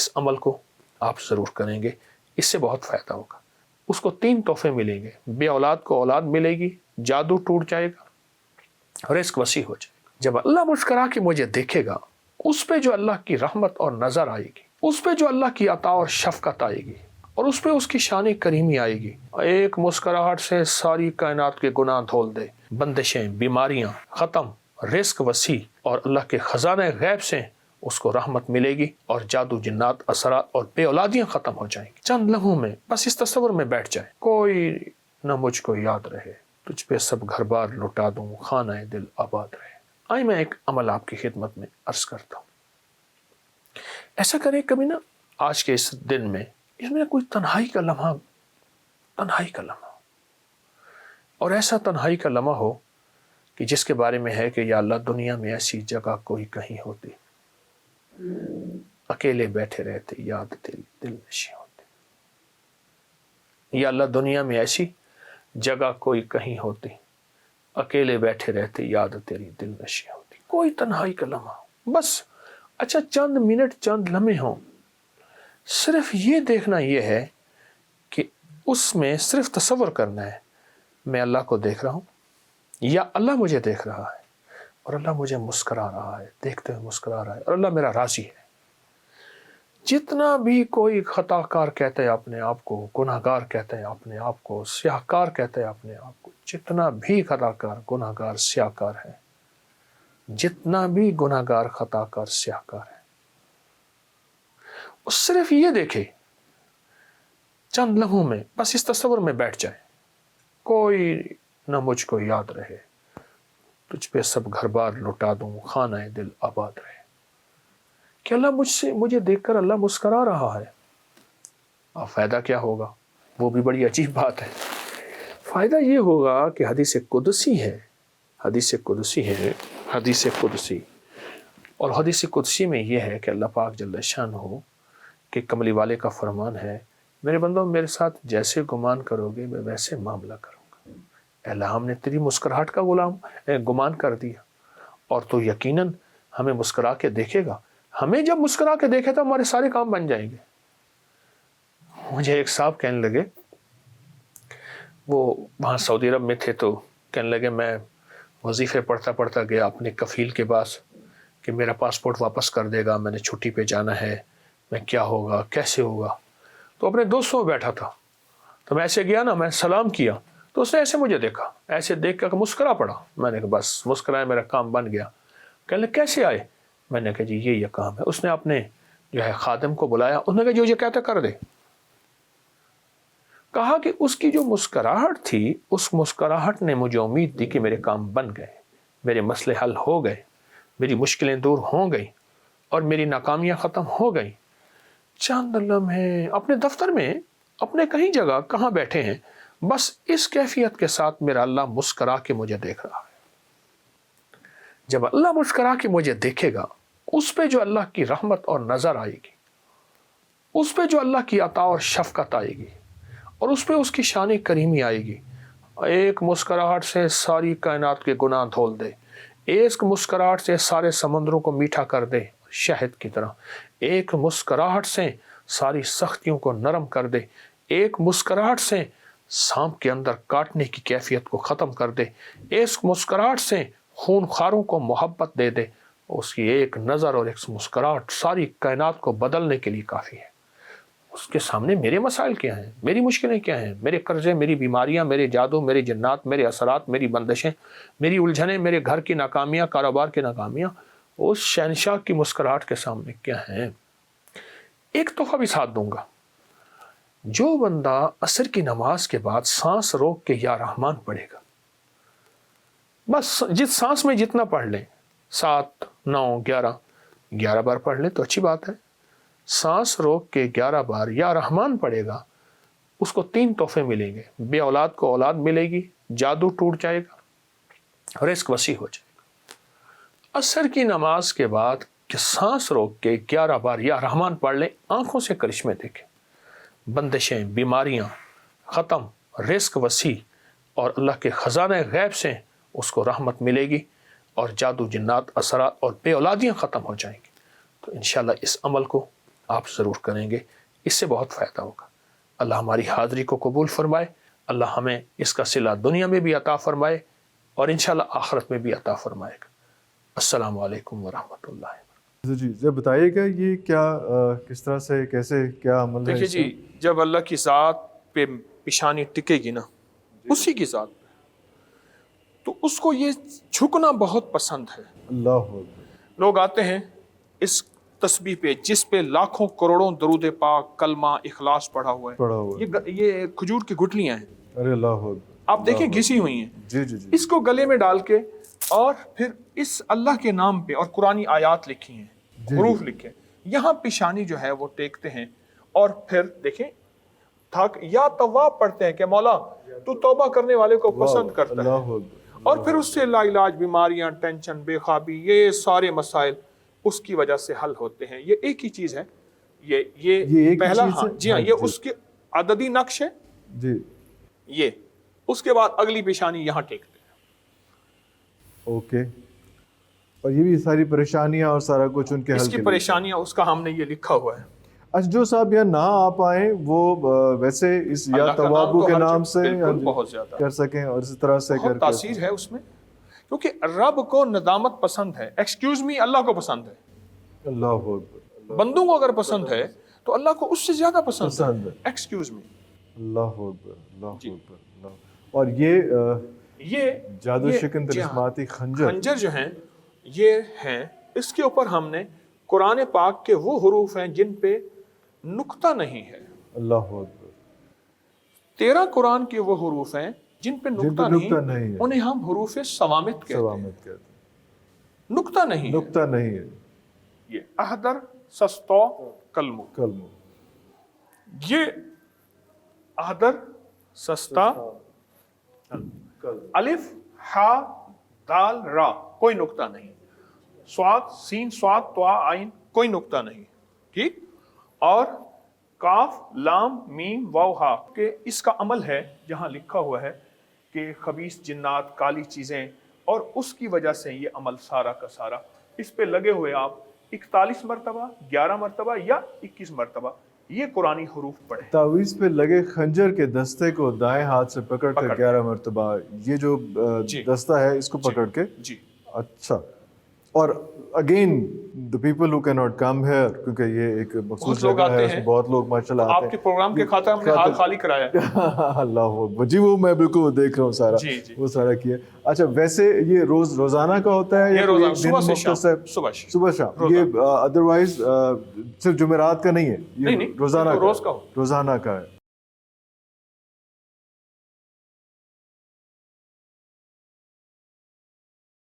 اس عمل کو آپ ضرور کریں گے، اس سے بہت فائدہ ہوگا۔ اس کو 3 تحفے ملیں گے، بے اولاد کو اولاد ملے گی، جادو ٹوٹ جائے گا، رزق وسیع ہو جائے گا۔ جب اللہ مسکرا کے مجھے دیکھے گا، اس پہ جو اللہ کی رحمت اور نظر آئے گی، اس پہ جو اللہ کی عطا اور شفقت آئے گی، اور اس پہ اس کی شان کریمی آئے گی، ایک مسکراہٹ سے ساری کائنات کے گناہ دھول دے، بندشیں، بیماریاں ختم، رزق وسیع، اور اللہ کے خزانہ غیب سے اس کو رحمت ملے گی، اور جادو، جنات، اثرات اور بے اولادیاں ختم ہو جائیں گی۔ چند لمحوں میں بس اس تصور میں بیٹھ جائے، کوئی نہ مجھ کو یاد رہے، تجھ پہ سب گھر بار لٹا دوں، خانہ دل آباد رہے۔ آئے میں ایک عمل آپ کی خدمت میں عرض کرتا ہوں۔ ایسا کریں کبھی نا، آج کے اس دن میں اس میں کوئی تنہائی کا لمحہ اور ایسا تنہائی کا لمحہ ہو کہ جس کے بارے میں ہے کہ یا اللہ دنیا میں ایسی جگہ کوئی کہیں ہوتی، اکیلے بیٹھے رہتے، یاد تیری دل نشیں ہوتی۔ یا اللہ دنیا میں ایسی جگہ کوئی کہیں ہوتی، اکیلے بیٹھے رہتے، یاد تیری دل نشیں ہوتی۔ کوئی تنہائی کا لمحہ، بس اچھا چند منٹ، چند لمحے ہوں، صرف یہ دیکھنا یہ ہے کہ اس میں صرف تصور کرنا ہے میں اللہ کو دیکھ رہا ہوں، یا اللہ مجھے دیکھ رہا ہے، اور اللہ مجھے مسکرا رہا ہے، دیکھتے ہوئے مسکرا رہا ہے، اور اللہ میرا راضی ہے۔ جتنا بھی کوئی خطا کار کہتا ہے اپنے آپ کو، گناہ گار کہتا ہے اپنے آپ کو، سیاہ کار کہتا ہے اپنے آپ کو، جتنا بھی خطا کار، گناہ گار، سیاہ کار ہے، جتنا بھی گناہ گار، خطا کار، سیاہ کار ہے، وہ صرف یہ دیکھے چند لمحوں میں، بس اس تصور میں بیٹھ جائے، کوئی نہ مجھ کو یاد رہے، تجھ پہ سب گھر بار لٹا دوں، خانہ دل آباد رہے، کہ اللہ مجھے دیکھ کر اللہ مسکرا رہا ہے۔ اب فائدہ کیا ہوگا؟ وہ بھی بڑی عجیب بات ہے۔ فائدہ یہ ہوگا کہ حدیث قدسی ہے، اور حدیث قدسی میں یہ ہے کہ اللہ پاک جل شانہ کہ کملی والے کا فرمان ہے، میرے بندوں میرے ساتھ جیسے گمان کرو گے میں ویسے معاملہ کروں گا۔ اے اللہ ہم نے تیری مسکراہٹ کا گمان کر دیا، اور تو یقیناً ہمیں مسکرا کے دیکھے گا۔ ہمیں جب مسکرا کے دیکھے تو ہمارے سارے کام بن جائیں گے۔ مجھے ایک صاحب کہنے لگے، وہ وہاں سعودی عرب میں تھے، تو کہنے لگے میں وظیفے پڑھتا گیا اپنے کفیل کے پاس کہ میرا پاسپورٹ واپس کر دے گا، میں نے چھٹی پہ جانا ہے، میں کیا ہوگا، کیسے ہوگا۔ تو اپنے دوستوں میں بیٹھا تھا، تو میں ایسے گیا نا، میں سلام کیا، تو اس نے ایسے مجھے دیکھا، ایسے دیکھ کر مسکرا پڑا۔ میں نے کہا بس مسکرایا، میرا کام بن گیا۔ کہنے لگے کیسے آئے؟ میں نے کہا جی یہ کام ہے۔ اس نے اپنے جو ہے خادم کو بلایا، انہوں نے کہا جو یہ کہتا کر دے۔ کہا کہ اس کی جو مسکراہٹ تھی، اس مسکراہٹ نے مجھے امید دی کہ میرے کام بن گئے، میرے مسئلے حل ہو گئے، میری مشکلیں دور ہو گئیں، اور میری ناکامیاں ختم ہو گئیں۔ چند لمحے اپنے دفتر میں، اپنے کہیں جگہ کہاں بیٹھے ہیں، بس اس کیفیت کے ساتھ میرا اللہ مسکرا کے مجھے دیکھ رہا ہے۔ جب اللہ مسکرا کے مجھے دیکھے گا، اس پہ جو اللہ کی رحمت اور نظر آئے گی، اس پہ جو اللہ کی عطا اور شفقت آئے گی، اور اس پہ اس کی شان کریمی آئے گی، ایک مسکراہٹ سے ساری کائنات کے گناہ دھول دے، ایک مسکراہٹ سے سارے سمندروں کو میٹھا کر دے شہد کی طرح، ایک مسکراہٹ سے ساری سختیوں کو نرم کر دے، ایک مسکراہٹ سے سانپ کے اندر کاٹنے کی کیفیت کو ختم کر دے، ایک مسکراہٹ سے خون خواروں کو محبت دے دے۔ اس کی ایک نظر اور ایک مسکراہٹ ساری کائنات کو بدلنے کے لیے کافی ہے۔ اس کے سامنے میرے مسائل کیا ہیں، میری مشکلیں کیا ہیں، میرے قرضے، میری بیماریاں، میرے جادو، میری جنات، میرے اثرات، میری بندشیں، میری الجھنیں، میرے گھر کی ناکامیاں، کاروبار کی ناکامیاں، اس شہنشاہ کی مسکراہٹ کے سامنے کیا ہیں۔ ایک تحفہ بھی ساتھ دوں گا، جو بندہ عصر کی نماز کے بعد سانس روک کے یا رحمان پڑھے گا، بس جس سانس میں جتنا پڑھ لیں، 7، 9، 11 بار پڑھ لیں تو اچھی بات ہے۔ سانس روک کے 11 بار یا رحمان پڑھے گا، اس کو 3 تحفے ملیں گے، بے اولاد کو اولاد ملے گی، جادو ٹوٹ جائے گا، رزق وسیع ہو جائے گا۔ عصر کی نماز کے بعد کہ سانس روک کے 11 بار یا رحمان پڑھ لیں، آنکھوں سے کرشمے دیکھیں، بندشیں، بیماریاں ختم، رزق وسیع، اور اللہ کے خزانہ غیب سے اس کو رحمت ملے گی، اور جادو، جنات، اثرات اور بے اولادیاں ختم ہو جائیں گی۔ تو انشاءاللہ اس عمل کو آپ ضرور کریں گے، اس سے بہت فائدہ ہوگا۔ اللہ ہماری حاضری کو قبول فرمائے، اللہ ہمیں اس کا صلہ دنیا میں بھی عطا فرمائے اور انشاءاللہ آخرت میں بھی عطا فرمائے گا۔ السلام علیکم ورحمۃ اللہ۔ جی جب بتائیے گا یہ کیا کس طرح سے کیسے کیا عمل ہے؟ دیکھیے جی، جب اللہ کی ذات پہ پیشانی ٹکے گی نا، اسی کی ذات پہ، تو اس کو یہ جھکنا بہت پسند ہے۔ اللہ لوگ آتے ہیں اس تسبیح پہ جس پہ لاکھوں کروڑوں درود پاک کلمہ اخلاص پڑھا ہوا ہے، یہ کھجور کی گٹلیاں ہیں، ارے اللہ آپ دیکھیں گھسی ہوئی ہیں، جی جی جی، اس کو گلے میں ڈال کے اور پھر اس اللہ کے نام پہ اور قرآنی آیات لکھی ہیں، حروف لکھے، یہاں پیشانی جو ہے وہ ٹیکتے ہیں اور پھر دیکھیں تھک یا تواب پڑھتے ہیں کہ مولا تو توبہ کرنے والے کو پسند کرتا ہے، اور پھر اس سے لا علاج بیماریاں، ٹینشن، بے خوابی، یہ سارے مسائل اس کی وجہ سے حل ہوتے ہیں۔ یہ ایک ہی چیز ہے، یہ پہلا، ہاں جی ہاں، یہ اس کے عددی نقش ہے جی، یہ، اس کے بعد اگلی پیشانی یہاں ٹیکتے ہیں۔ اوکے، اور یہ بھی ساری پریشانیاں اور سارا کچھ ان کے حل اس کی پریشانیاں اس کا ہم نے یہ لکھا ہوا ہے۔ اچھا، جو صاحب یہاں نہ آ پائیں وہ ویسے اس یا توابو کے نام سے بہت زیادہ کر سکیں اور اسی طرح سے بہت تاثیر ہے اس میں، کیونکہ رب کو ندامت پسند ہے، ایکسکیوز می اللہ کو پسند ہے۔ اللہ اکبر، بندوں کو اگر پسند ہے تو اللہ کو اس سے زیادہ پسند ہے، ایکسکیوز می۔ اللہ اکبر، اللہ اکبر، اللہ۔ اور یہ جادو شکن طلسماتی خنجر جو ہیں یہ ہیں، اس کے اوپر ہم نے قرآن پاک کے وہ حروف ہیں جن پہ نقطہ نہیں ہے۔ اللہ اکبر، 13 قرآن کے وہ حروف ہیں جن پہ نقطہ نہیں ہے، انہیں ہم حروف صوامت کہتے ہیں۔ نقطہ نہیں ہے، یہ احدر، سستو، کلمو، یہ احدر، سستا، الف، ہا، دال، را، کوئی نقطہ نہیں، سواد، سین، سواد، طوا، عین، کوئی نقطہ نہیں، ٹھیک، اور کاف، لام، میم، واو، ہا کہ اس کا عمل ہے جہاں لکھا ہوا ہے کہ خبیث جنات، کالی چیزیں، اور اس کی وجہ سے یہ عمل سارا کا سارا اس پہ لگے ہوئے آپ 41 مرتبہ، 11 مرتبہ یا 21 مرتبہ یہ قرآنی حروف پڑھیں۔ تعویذ پہ لگے خنجر کے دستے کو دائیں ہاتھ سے پکڑ کر 11 مرتبہ، یہ جو دستہ ہے اس کو پکڑ کے، جی اچھا۔ اور again the people who cannot come here، کیونکہ یہ ایک مخصوص جگہ ہے، اس میں بہت لوگ ماشاءاللہ آتے ہیں۔ آپ کے پروگرام کے خاطر ہم نے حال خالی کرایا ہے۔ اللہ اکبر، جی وہ میں بالکل دیکھ رہا ہوں سارا، وہ سارا کیا۔ اچھا، ویسے یہ روزانہ کا ہوتا ہے یا صبح شام؟ یہ ادروائز صرف جمعرات کا نہیں ہے، یہ روزانہ کا ہے؟